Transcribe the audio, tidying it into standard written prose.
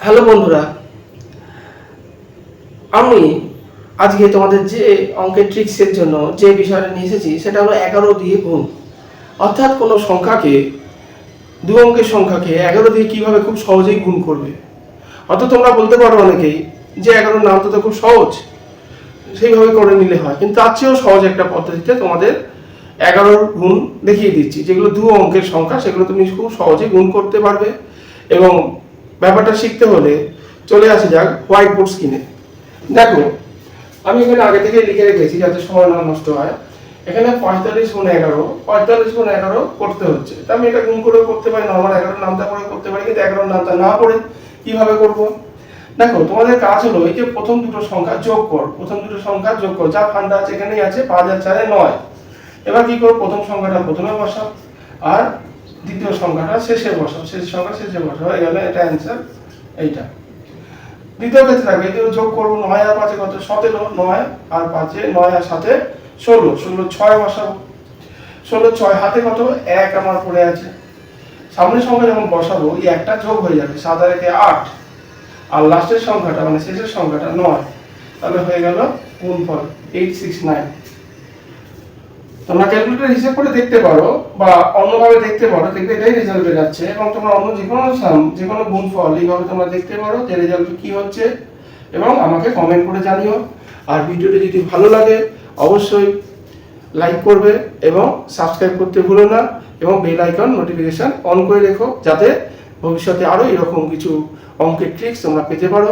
Hello বন্ধুরা, আমি আজকে তোমাদের যে অঙ্কের ট্রিক্সের জন্য যে বিষয়টা নিয়ে এসেছি সেটা হলো 11 দিয়ে গুণ। অর্থাৎ কোনো সংখ্যাকে, দু অঙ্কের সংখ্যাকে 11 দিয়ে কিভাবে খুব সহজেই গুণ করবে। অর্থাৎ তোমরা বলতে পারো অনেকেই যে 11 নামটা তো খুব সহজ, সেইভাবে করে নিলে হয়, কিন্তু তার চেয়েও সহজ একটা পদ্ধতিতে তোমাদের 11 গুণ দেখিয়ে দিচ্ছি। যেগুলো দু অঙ্কের সংখ্যা সেগুলো তুমি খুব সহজে গুণ করতে পারবে। এবং ব্যাপারটা শিখতে হলে চলে আসা যাক হোয়াইট বোর্ড স্ক্রিনে। দেখো, আমি এখানে আগে থেকে লিখে রেখেছি যাতে সময় না নষ্ট হয়। এখানে 45 গুণ 11, 45 গুণ 11 করতে হচ্ছে। তা আমি এটা গুণ করে করতে পারি, নর্মাল 11 নামটা করে করতে পারি, কিন্তু 11 নামটা না করে কিভাবে করব? দেখো, তোমাদের কাজ হলো এই যে প্রথম দুটো সংখ্যা যোগ কর, প্রথম দুটো সংখ্যা যোগ কর, যা ফান্ডা আছে এখানেই আছে, 5 আর 4 9। এবার কি করো, প্রথম সংখ্যাটা প্রথমে বসাও আর দ্বিতীয় সংখ্যাটা শেষে বসাও, শেষ সংখ্যা শেষে বসাও, হয়ে গেল এটা অ্যান্সার। এইটা দ্বিতীয় ক্ষেত্রে থাকবে, এই যোগ করবো 9 আর 5 কত, 17, 9 আর 5 9 আর 7 16, 16 6 বসাবো, 16 6 হাতে কত 1 আমার পড়ে আছে। সামনের সংখ্যা যখন বসাবো এই একটা যোগ হয়ে যাবে, 7 আর 1 8, আর লাস্টের সংখ্যাটা মানে শেষের সংখ্যাটা 9, তাহলে হয়ে গেল গুণফল 869। তোমরা ক্যালকুলেটর হিসাব করে দেখতে পারো বা অন্যভাবে দেখতে পারো, দেখবে এটাই রেজাল্ট বের হচ্ছে। এবং তোমরা অন্য যে কোনো গুণফল এইভাবে তোমরা দেখতে পারো যে রেজাল্ট কি হচ্ছে, এবং আমাকে কমেন্ট করে জানিও। আর ভিডিওটি যদি ভালো লাগে অবশ্যই লাইক করবে এবং সাবস্ক্রাইব করতে ভুলো না, এবং বেল আইকন নোটিফিকেশন অন করে রেখো যাতে ভবিষ্যতে আরো এরকম কিছু অঙ্কের ট্রিক্স তোমরা পেতে পারো।